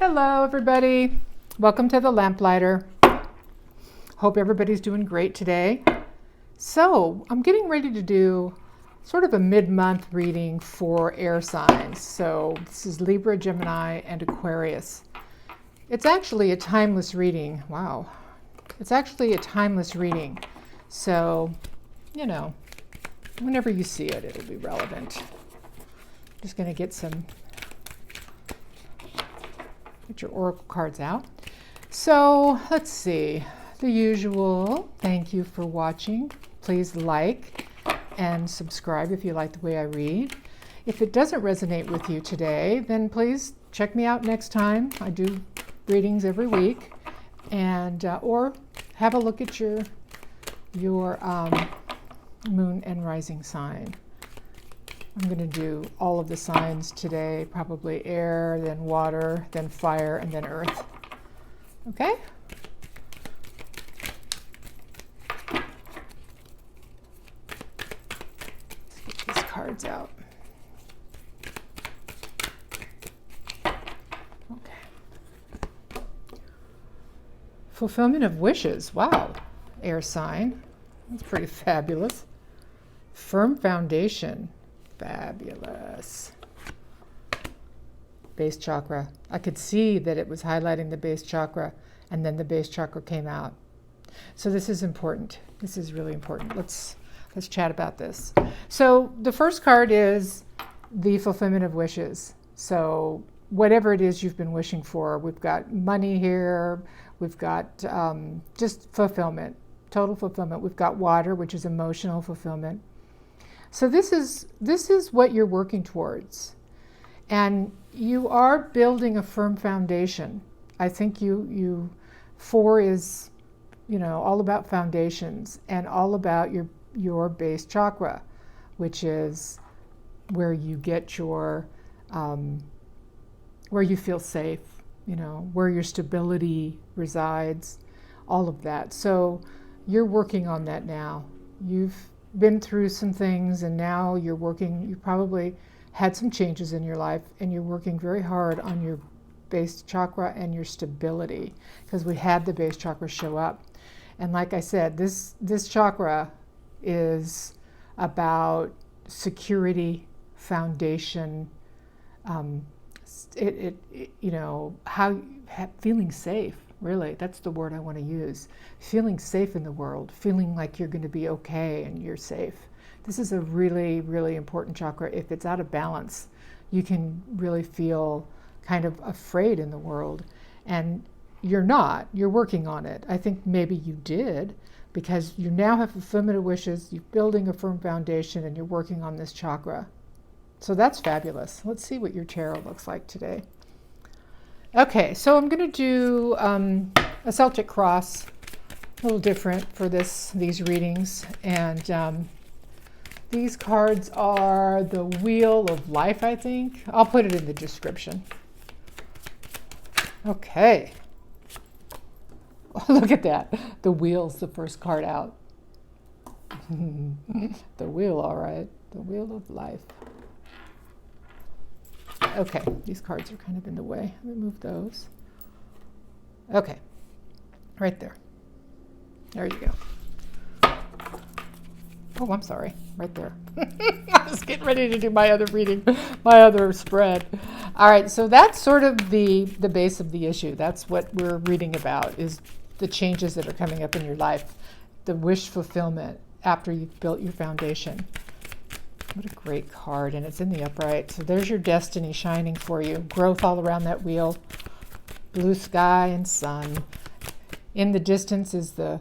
Hello, everybody. Welcome to the LampLighter. Hope everybody's doing great today. So I'm getting ready to do sort of a mid-month reading for air signs. So this is Libra, Gemini, and Aquarius. It's actually a timeless reading. Wow. It's actually a timeless reading. So, you know, whenever you see it, it'll be relevant. Just going to get your oracle cards out. So let's see, the usual. Thank you for watching. Please like and subscribe if you like the way I read. If it doesn't resonate with you today, then please check me out next time. I do readings every week, and or have a look at your moon and rising sign. I'm going to do all of the signs today, probably air, then water, then fire, and then earth. Okay? Let's get these cards out. Okay. Fulfillment of wishes. Wow. Air sign. That's pretty fabulous. Firm foundation. Fabulous. Base chakra. I could see that it was highlighting the base chakra, and then the base chakra came out. So this is important. This is really important. Let's chat about this. So the first card is the fulfillment of wishes. So whatever it is you've been wishing for, we've got money here. We've got just fulfillment, total fulfillment. We've got water, which is emotional fulfillment. So this is what you're working towards, and you are building a firm foundation. I think four is, all about foundations and all about your base chakra, which is where you get your where you feel safe, where your stability resides, all of that. So you're working on that now. You've been through some things, and now you probably had some changes in your life, and you're working very hard on your base chakra and your stability, because we had the base chakra show up. And like I said, this chakra is about security, foundation, feeling safe. Really, that's the word I want to use. Feeling safe in the world, feeling like you're going to be okay and you're safe. This is a really, really important chakra. If it's out of balance, you can really feel kind of afraid in the world. And you're not. You're working on it. I think maybe you did, because you now have fulfillment of wishes, you're building a firm foundation, and you're working on this chakra. So that's fabulous. Let's see what your tarot looks like today. Okay, so I'm going to do a Celtic cross, a little different for these readings. And these cards are the Wheel of Life, I think. I'll put it in the description. Okay. Oh, look at that. The wheel's the first card out. The wheel, all right. The Wheel of Life. Okay, these cards are kind of in the way. Let me move those. Okay, right there. There you go. Oh, I'm sorry, right there. I was getting ready to do my other reading, my other spread. All right, so that's sort of the base of the issue. That's what we're reading about, is the changes that are coming up in your life, the wish fulfillment after you've built your foundation. What a great card, and it's in the upright. So there's your destiny shining for you. Growth all around that wheel. Blue sky and sun. In the distance is the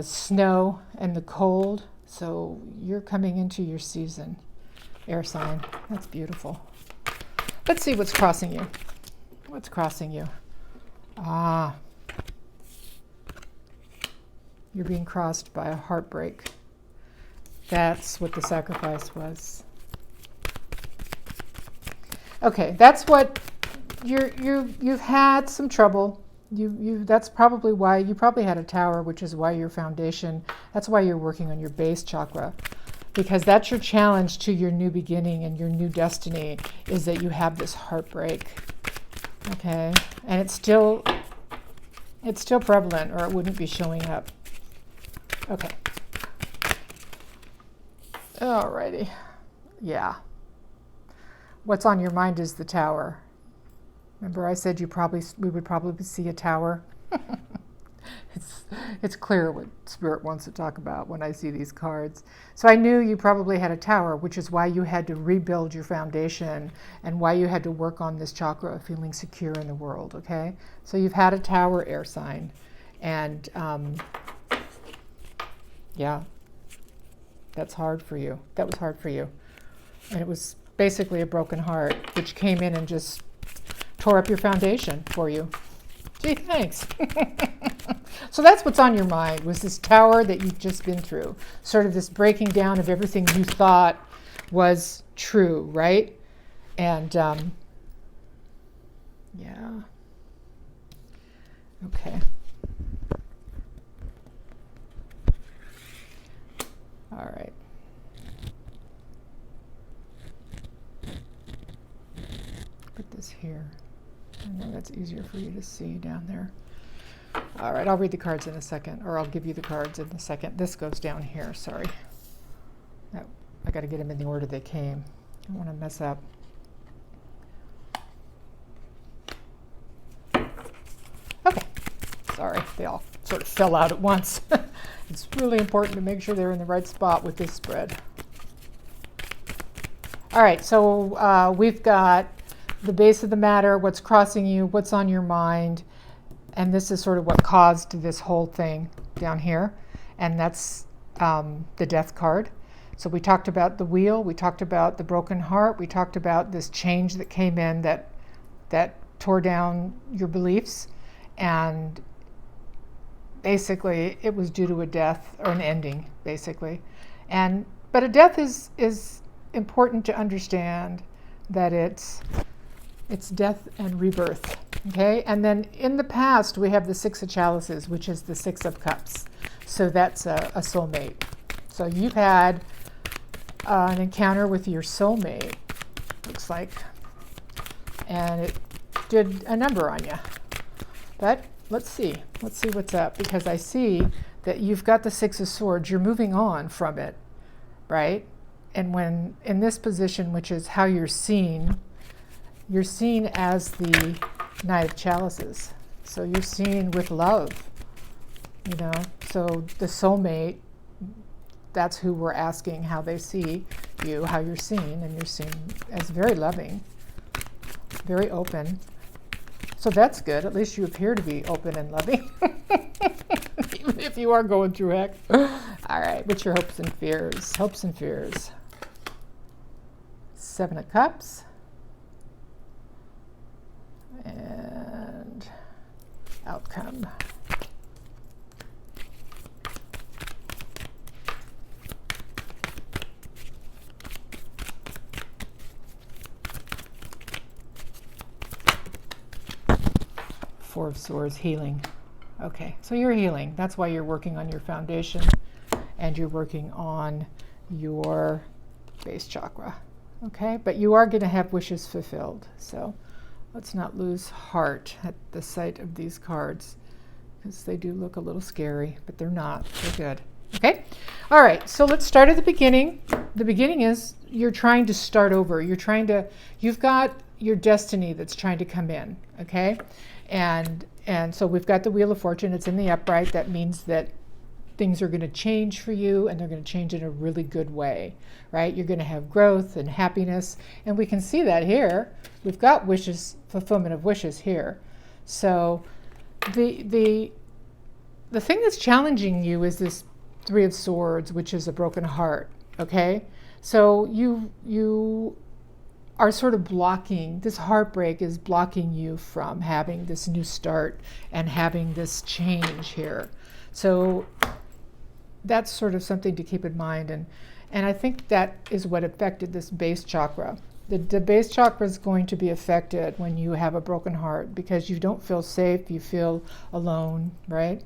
snow and the cold. So you're coming into your season. Air sign. That's beautiful. Let's see what's crossing you. What's crossing you? Ah. You're being crossed by a heartbreak. That's what the sacrifice was. Okay, that's what you've had some trouble. That's probably why you probably had a tower, which is why your foundation. That's why you're working on your base chakra, because that's your challenge to your new beginning and your new destiny, is that you have this heartbreak. Okay, and it's still prevalent, or it wouldn't be showing up. Okay. Alrighty. Yeah. What's on your mind is the Tower. Remember I said we would probably see a tower? It's clear what Spirit wants to talk about when I see these cards. So I knew you probably had a tower, which is why you had to rebuild your foundation and why you had to work on this chakra of feeling secure in the world, okay? So you've had a tower, air sign. And yeah, that's hard for you. That was hard for you. And it was basically a broken heart, which came in and just tore up your foundation for you. Gee, thanks. So that's what's on your mind, was this tower that you've just been through. Sort of this breaking down of everything you thought was true, right? And yeah. Okay. All right. Put this here. I know that's easier for you to see down there. All right, I'll read the cards in a second, or I'll give you the cards in a second. This goes down here, sorry. No, I got to get them in the order they came. I don't want to mess up. Okay, sorry, they all sort of fell out at once. It's really important to make sure they're in the right spot with this spread. All right, so we've got the base of the matter, what's crossing you, what's on your mind, and this is sort of what caused this whole thing down here, and that's the Death card. So we talked about the wheel, we talked about the broken heart, we talked about this change that came in that tore down your beliefs, and basically it was due to a death or an ending, basically. But a death is important to understand, that it's death and rebirth, okay? And then in the past, we have the Six of Chalices, which is the Six of Cups. So that's a soulmate. So you've had an encounter with your soulmate, looks like, and it did a number on you. But let's see what's up, because I see that you've got the Six of Swords. You're moving on from it, right? And when in this position, which is how you're seen as the Knight of Chalices. So you're seen with love, you know. So the soulmate, that's who we're asking how they see you, how you're seen, and you're seen as very loving, very open. So that's good. At least you appear to be open and loving, even if you are going through heck. All right, what's your hopes and fears? Hopes and fears. Seven of Cups. And outcome. Four of Swords, healing. Okay, so you're healing. That's why you're working on your foundation and you're working on your base chakra. Okay, but you are going to have wishes fulfilled. So let's not lose heart at the sight of these cards, because they do look a little scary, but they're not. They're good. Okay? All right, so let's start at the beginning. The beginning is you're trying to start over. You've got your destiny that's trying to come in, okay? And so we've got the Wheel of Fortune. It's in the upright. That means that things are going to change for you, and they're going to change in a really good way, right? You're going to have growth and happiness, and we can see that here. We've got wishes, fulfillment of wishes here. So the thing that's challenging you is this Three of Swords, which is a broken heart, okay? So you are sort of blocking, this heartbreak is blocking you from having this new start and having this change here. So that's sort of something to keep in mind, and I think that is what affected this base chakra. The base chakra is going to be affected when you have a broken heart, because you don't feel safe, you feel alone, right?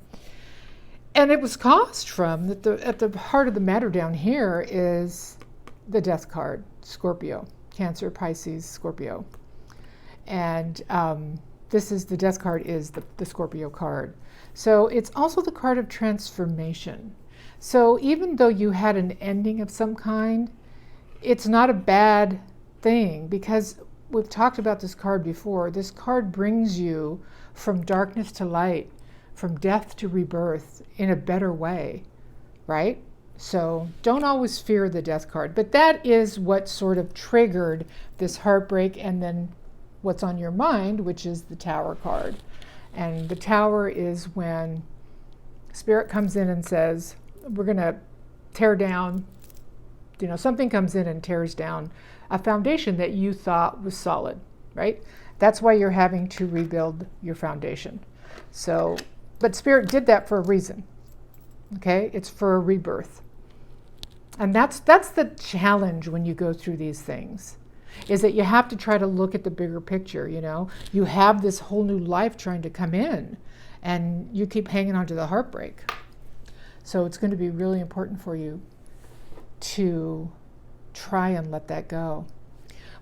And it was caused from that at the heart of the matter down here is the Death card, Scorpio, Cancer, Pisces, Scorpio. And this is the Death card is the Scorpio card. So it's also the card of transformation. So even though you had an ending of some kind, it's not a bad thing, because we've talked about this card before. This card brings you from darkness to light, from death to rebirth in a better way, right? So don't always fear the Death card, but that is what sort of triggered this heartbreak, and then what's on your mind, which is the Tower card. And the Tower is when Spirit comes in and says, we're going to tear down, something comes in and tears down a foundation that you thought was solid, right? That's why you're having to rebuild your foundation. So, but Spirit did that for a reason, okay? It's for a rebirth. And that's the challenge when you go through these things, is that you have to try to look at the bigger picture, You have this whole new life trying to come in, and you keep hanging on to the heartbreak. So it's going to be really important for you to try and let that go.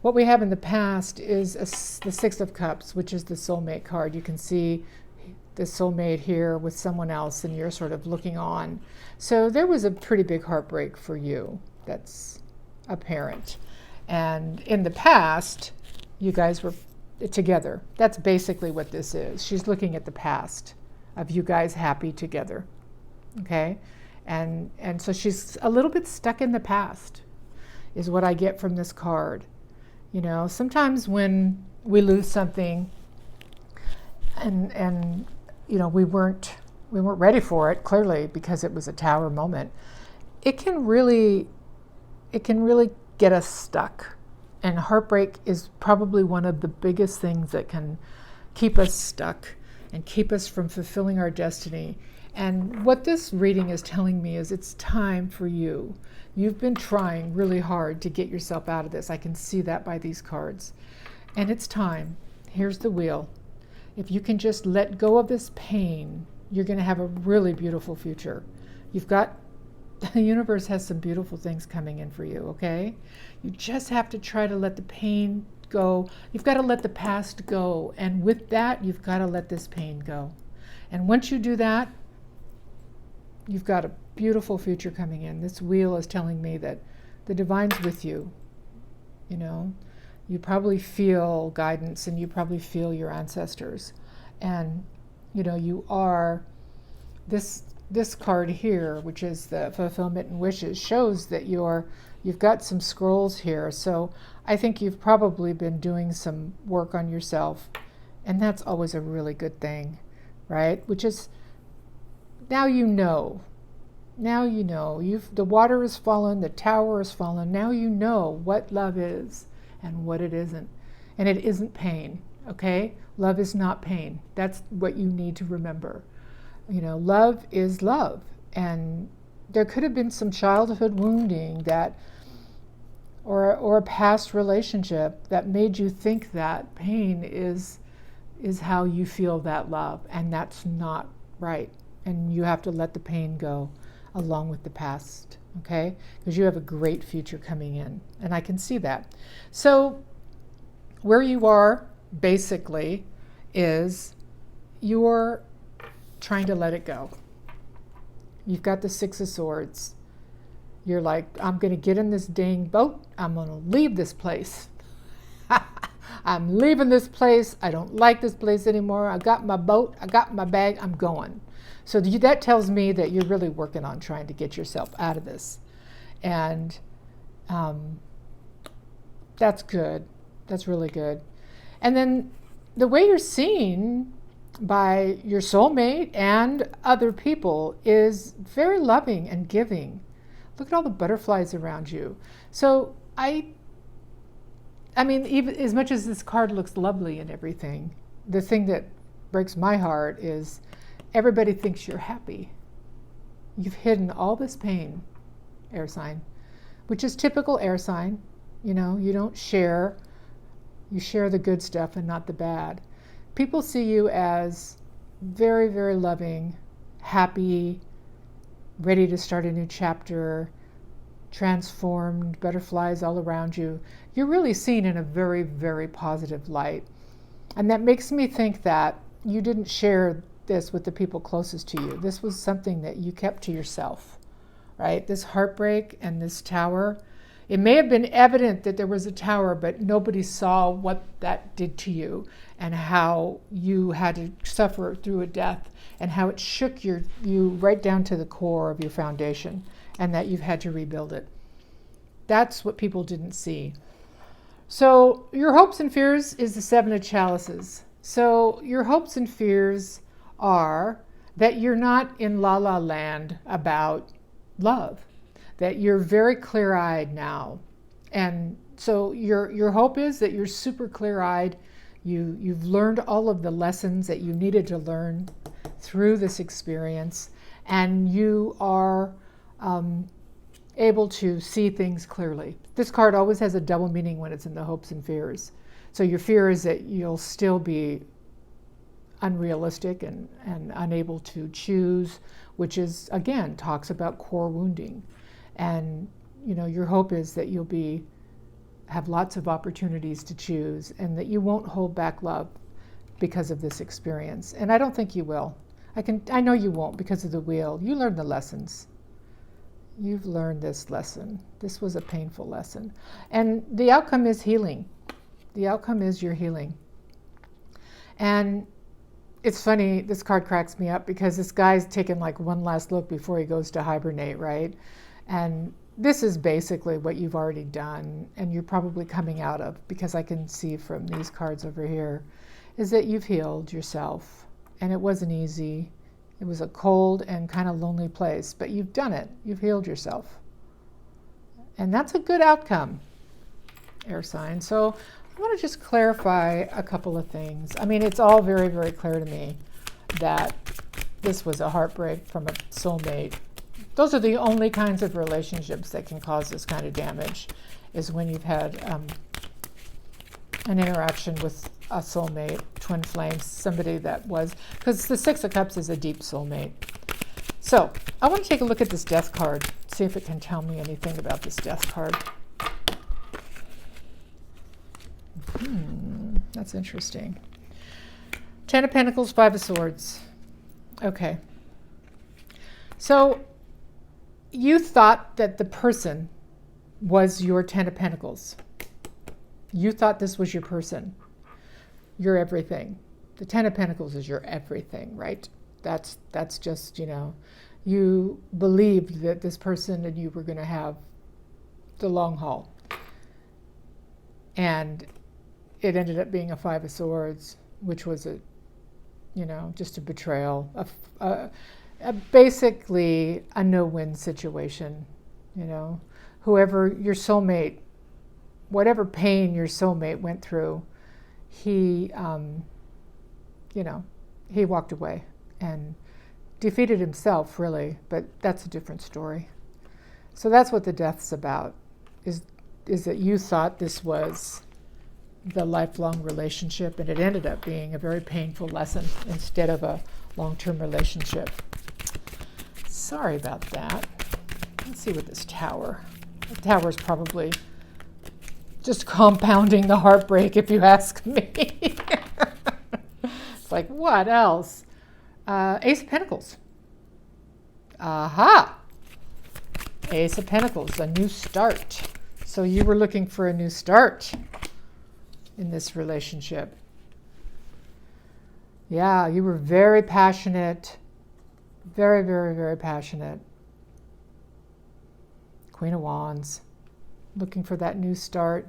What we have in the past is the Six of Cups, which is the soulmate card. You can see the soulmate here with someone else, and you're sort of looking on. So there was a pretty big heartbreak for you that's apparent. And in the past, you guys were together. That's basically what this is. She's looking at the past of you guys happy together, okay? And so she's a little bit stuck in the past, is what I get from this card. Sometimes when we lose something and we weren't ready for it, clearly, because it was a Tower moment, it can really get us stuck. And heartbreak is probably one of the biggest things that can keep us stuck and keep us from fulfilling our destiny. And what this reading is telling me is it's time for you. You've been trying really hard to get yourself out of this. I can see that by these cards. And it's time. Here's the wheel. If you can just let go of this pain, you're going to have a really beautiful future. The universe has some beautiful things coming in for you, okay? You just have to try to let the pain go. You've got to let the past go. And with that, you've got to let this pain go. And once you do that, you've got a beautiful future coming in. This wheel is telling me that the divine's with you. You probably feel guidance, and you probably feel your ancestors. And, you are this card here, which is the fulfillment and wishes, shows that you've got some scrolls here. So I think you've probably been doing some work on yourself, and that's always a really good thing, right? Which is, now you know. The water has fallen, the Tower has fallen. Now you know what love is and what it isn't. And it isn't pain, okay? Love is not pain. That's what you need to remember. Love is love. And there could have been some childhood wounding or a past relationship that made you think that pain is how you feel that love. And that's not right. And you have to let the pain go along with the past, okay? Because you have a great future coming in, and I can see that. So where you are, basically, is you're trying to let it go. You've got the Six of Swords. You're like, I'm going to get in this dang boat. I'm going to leave this place. I'm leaving this place. I don't like this place anymore. I got my boat. I got my bag. I'm going. So that tells me that you're really working on trying to get yourself out of this. And that's good. That's really good. And then the way you're seen by your soulmate and other people is very loving and giving. Look at all the butterflies around you. So I mean, even as much as this card looks lovely and everything, the thing that breaks my heart is everybody thinks you're happy. You've hidden all this pain, air sign, which is typical air sign. You don't share. You share the good stuff and not the bad. People see you as very, very loving, happy, ready to start a new chapter, transformed, butterflies all around you. You're really seen in a very, very positive light. And that makes me think that you didn't share this with the people closest to you. This was something that you kept to yourself, right? This heartbreak and this tower. It may have been evident that there was a tower, but nobody saw what that did to you and how you had to suffer through a death and how it shook you right down to the core of your foundation and that you've had to rebuild it. That's what people didn't see. So your hopes and fears is the Seven of Chalices. So your hopes and fears are that you're not in la-la land about love, that you're very clear-eyed now. And so your hope is that you're super clear-eyed. You've learned all of the lessons that you needed to learn through this experience, and you are able to see things clearly. This card always has a double meaning when it's in the hopes and fears. So your fear is that you'll still be unrealistic and unable to choose, which is, again, talks about core wounding. And, your hope is that you'll have lots of opportunities to choose and that you won't hold back love because of this experience. And I don't think you will. I know you won't because of the wheel. You learned the lessons. You've learned this lesson. This was a painful lesson. And the outcome is healing. The outcome is your healing. And it's funny, this card cracks me up because this guy's taken like one last look before he goes to hibernate, right? And this is basically what you've already done and you're probably coming out of, because I can see from these cards over here, is that you've healed yourself. And it wasn't easy. It was a cold and kind of lonely place, but you've done it. You've healed yourself. And that's a good outcome, air sign. So I want to just clarify a couple of things. I mean, it's all very, very clear to me that this was a heartbreak from a soulmate. Those are the only kinds of relationships that can cause this kind of damage, is when you've had an interaction with a soulmate, twin flames, somebody that was, because the Six of Cups is a deep soulmate. So I want to take a look at this death card, see if it can tell me anything about this death card. That's interesting. Ten of Pentacles, Five of Swords. Okay. So you thought that the person was your Ten of Pentacles. You thought this was your person. Your everything. The Ten of Pentacles is your everything, right? That's just, you believed that this person and you were going to have the long haul. And it ended up being a Five of Swords, which was just a betrayal, basically a no-win situation. Whoever your soulmate, whatever pain your soulmate went through, he walked away and defeated himself, really, but that's a different story. So that's what the death's about, is that you thought this was the lifelong relationship, and it ended up being a very painful lesson instead of a long-term relationship. Sorry about that. Let's see what this tower. The tower's probably just compounding the heartbreak, if you ask me. It's like, what else? Ace of Pentacles. Aha! Ace of Pentacles, a new start. So you were looking for a new start in this relationship. Yeah, you were very passionate. Very, very, very passionate. Queen of Wands. Looking for that new start.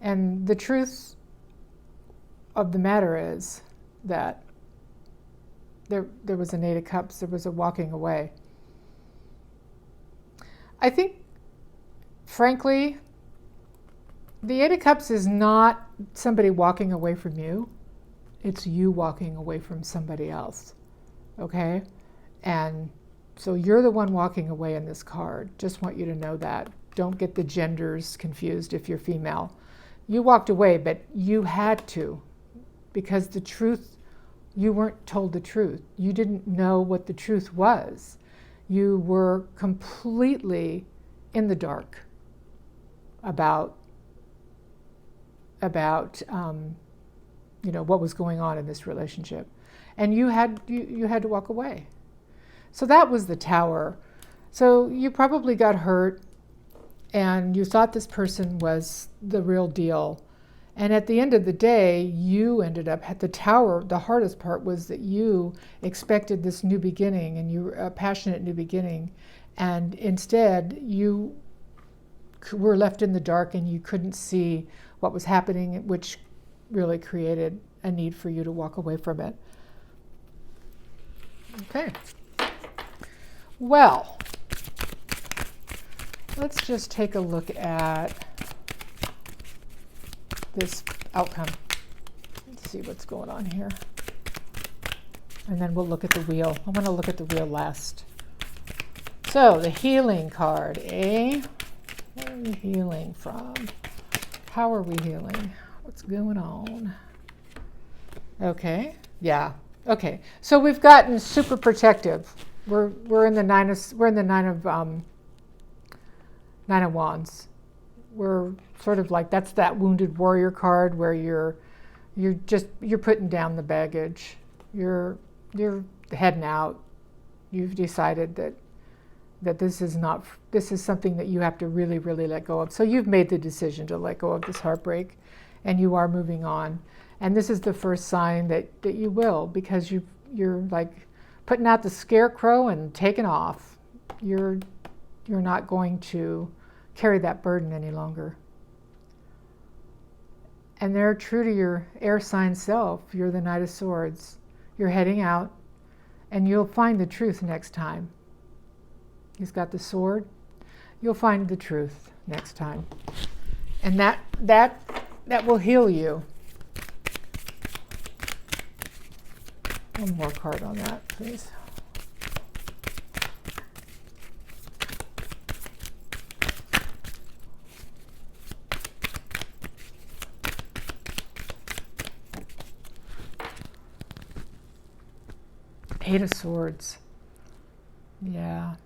And the truth of the matter is that there was an Eight of Cups. There was a walking away. I think, frankly, the Eight of Cups is not somebody walking away from you. It's you walking away from somebody else. Okay? And so you're the one walking away in this card. Just want you to know that. Don't get the genders confused if you're female. You walked away, but you had to, because the truth, you weren't told the truth. You didn't know what the truth was. You were completely in the dark about what was going on in this relationship. And you had to walk away. So that was the Tower. So you probably got hurt and you thought this person was the real deal. And at the end of the day, you ended up at the Tower. The hardest part was that you expected this new beginning, and you were a passionate new beginning. And instead, you were left in the dark and you couldn't see what was happening, which really created a need for you to walk away from it. Okay. Well, let's just take a look at this outcome. Let's see what's going on here. And then we'll look at the wheel. I want to look at the wheel last. So, the healing card, eh? Where are we healing from? How are we healing? What's going on? Okay, yeah. Okay, so we've gotten super protective. We're in the nine of wands. We're sort of like, that's that wounded warrior card where you're putting down the baggage. You're heading out. You've decided that this is something that you have to really, really let go of. So you've made the decision to let go of this heartbreak, and you are moving on. And this is the first sign that you will, because you're like putting out the scarecrow and taking off. You're not going to carry that burden any longer. And they're true to your air sign self. You're the Knight of Swords. You're heading out, and you'll find the truth next time. He's got the sword. You'll find the truth next time. And that will heal you. One more card on that, please. Eight of Swords. Yeah.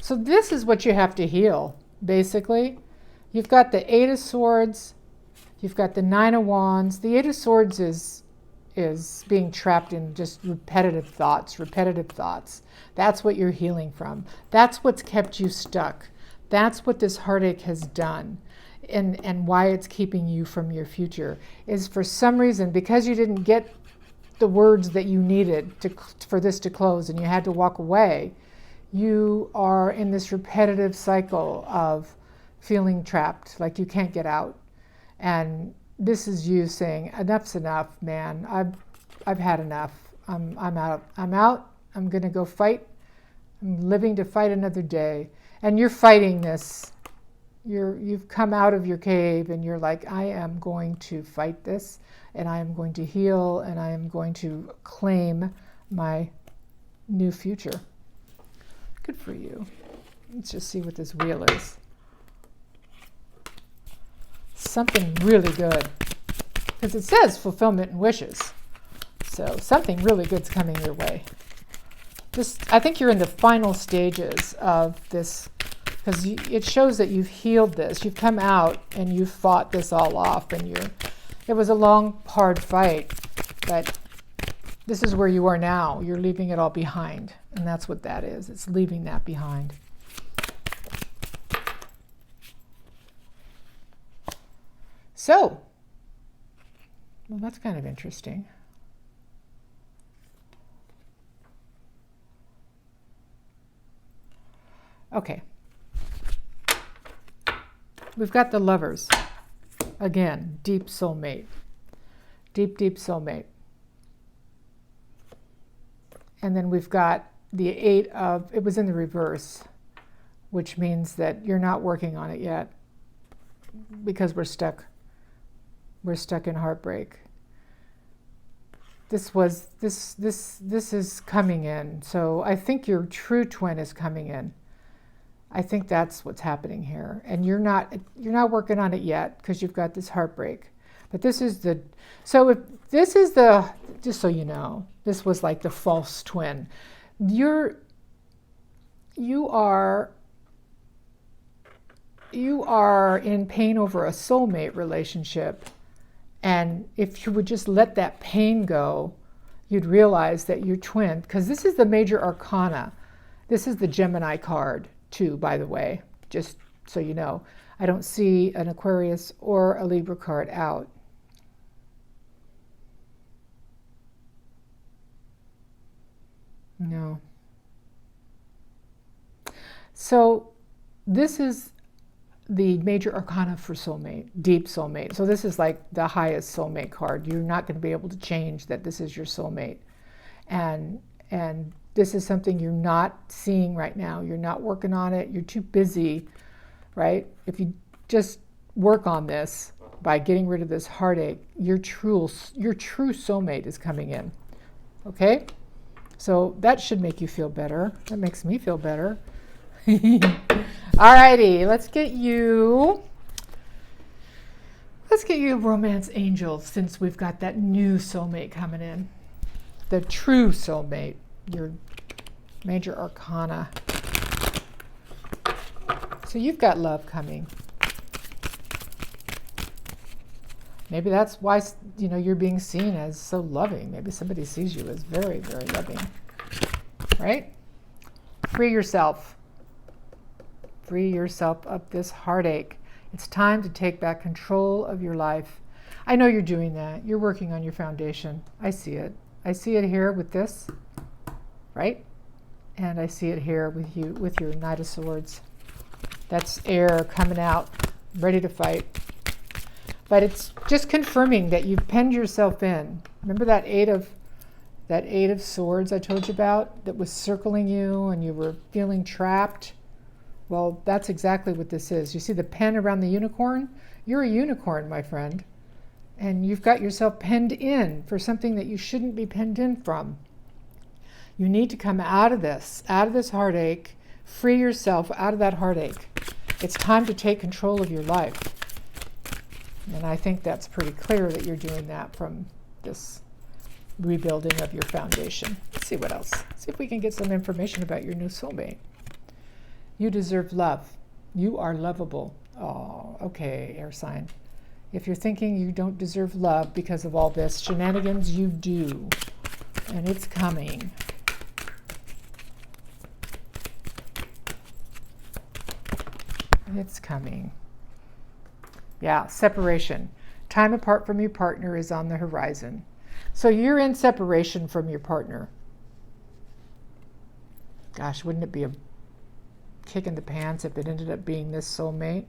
So this is what you have to heal, basically. You've got the Eight of Swords. You've got the Nine of Wands. The Eight of Swords is being trapped in just repetitive thoughts. That's what you're healing from. That's what's kept you stuck. That's what this heartache has done. And why it's keeping you from your future is, for some reason, because you didn't get the words that you needed for this to close and you had to walk away, you are in this repetitive cycle of feeling trapped, like you can't get out. And this is you saying, enough's enough, man. I've had enough. I'm out. I'm going to go fight. I'm living to fight another day. And you're fighting this. You've come out of your cave and you're like, I am going to fight this, and I am going to heal, and I am going to claim my new future. Good for you. Let's just see what this wheel is. Something really good, because it says fulfillment and wishes. So something really good's coming your way. I think you're in the final stages of this, because it shows that you've healed this. You've come out and you've fought this all off, and it was a long, hard fight, but this is where you are now. You're leaving it all behind, and that's what that is. It's leaving that behind. So, well, that's kind of interesting. Okay. We've got the Lovers. Again, deep soulmate. Deep, deep soulmate. And then we've got the Eight of, it was in the reverse, which means that you're not working on it yet because we're stuck. We're stuck in heartbreak. This is coming in. So I think your true twin is coming in. I think that's what's happening here. And you're not working on it yet because you've got this heartbreak. But this is just so you know, this was like the false twin. You are in pain over a soulmate relationship, And if you would just let that pain go, you'd realize that your twin, because this is the major arcana. This is the Gemini card too, by the way, just so you know. I don't see an Aquarius or a Libra card out. No. So this is the major arcana for soulmate, deep soulmate. So this is like the highest soulmate card. You're not going to be able to change that this is your soulmate. And this is something you're not seeing right now. You're not working on it. You're too busy, right? If you just work on this by getting rid of this heartache, your true soulmate is coming in. Okay? So that should make you feel better. That makes me feel better. Alrighty, let's get you a romance angel, since we've got that new soulmate coming in. The true soulmate, your major arcana. So you've got love coming. Maybe that's why, you know, you're being seen as so loving. Maybe somebody sees you as very, very loving. Right? Free yourself. Free yourself of this heartache. It's time to take back control of your life. I know you're doing that. You're working on your foundation. I see it. I see it here with this, right? And I see it here with you, with your Knight of Swords. That's air coming out, ready to fight. But it's just confirming that you've penned yourself in. Remember that Eight of Swords I told you about that was circling you and you were feeling trapped? Well, that's exactly what this is. You see the pen around the unicorn? You're a unicorn, my friend. And you've got yourself penned in for something that you shouldn't be penned in from. You need to come out of this heartache, free yourself out of that heartache. It's time to take control of your life. And I think that's pretty clear that you're doing that from this rebuilding of your foundation. Let's see what else. See if we can get some information about your new soulmate. You deserve love. You are lovable. Oh, okay, air sign. If you're thinking you don't deserve love because of all this shenanigans, you do. And it's coming. It's coming. Yeah, separation. Time apart from your partner is on the horizon. So you're in separation from your partner. Gosh, wouldn't it be a kick in the pants if it ended up being this soulmate?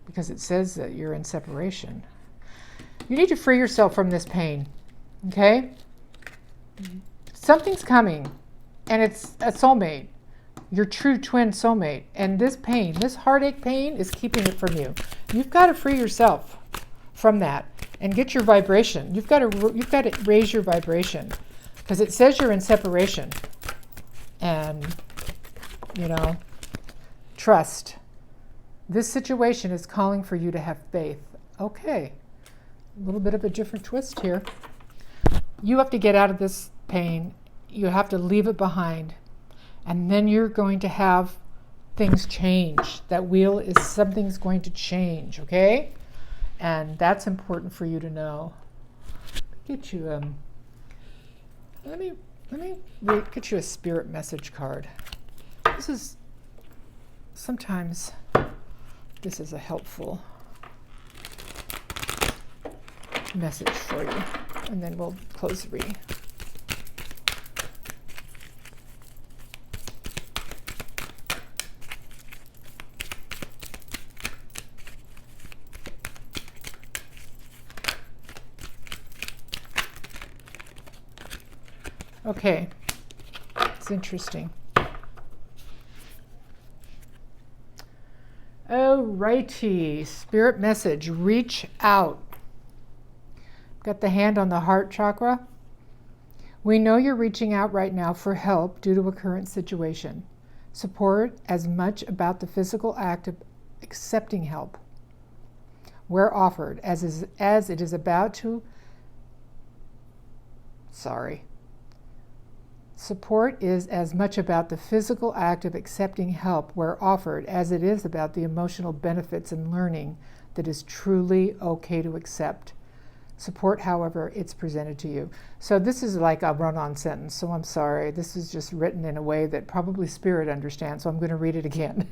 Because it says that you're in separation. You need to free yourself from this pain, okay? Something's coming, and it's a soulmate, your true twin soulmate. And this pain, this heartache pain, is keeping it from you. You've got to free yourself from that and get your vibration. You've got to raise your vibration, because it says you're in separation. And, you know, trust. This situation is calling for you to have faith. Okay, a little bit of a different twist here. You have to get out of this pain. You have to leave it behind. And then you're going to have things change. That wheel is, something's going to change, okay? And that's important for you to know. Get you, let me get you a spirit message card. This is, sometimes this is a helpful message for you. And then we'll close the reading. Okay, it's interesting. Alrighty, spirit message, reach out. Got the hand on the heart chakra. We know you're reaching out right now for help due to a current situation. Support as much about the physical act of accepting help where offered as it is about to, Support is as much about the physical act of accepting help where offered as it is about the emotional benefits and learning that is truly okay to accept support, however it's presented to you. So this is like a run-on sentence, so I'm sorry. This is just written in a way that probably Spirit understands, so I'm going to read it again.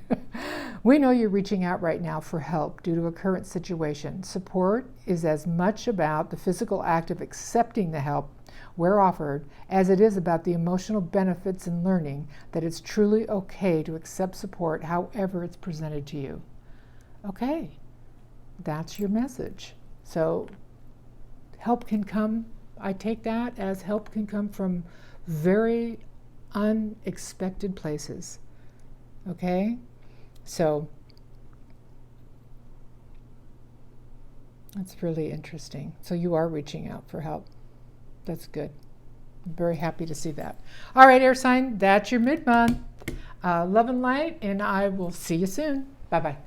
We know you're reaching out right now for help due to a current situation. Support is as much about the physical act of accepting the help where offered as it is about the emotional benefits and learning that it's truly okay to accept support however it's presented to you. Okay, that's your message. So help can come, I take that as help can come from very unexpected places. Okay? So that's really interesting. So you are reaching out for help. That's good. I'm very happy to see that. All right, air sign, that's your mid-month. Love and light, and I will see you soon. Bye-bye.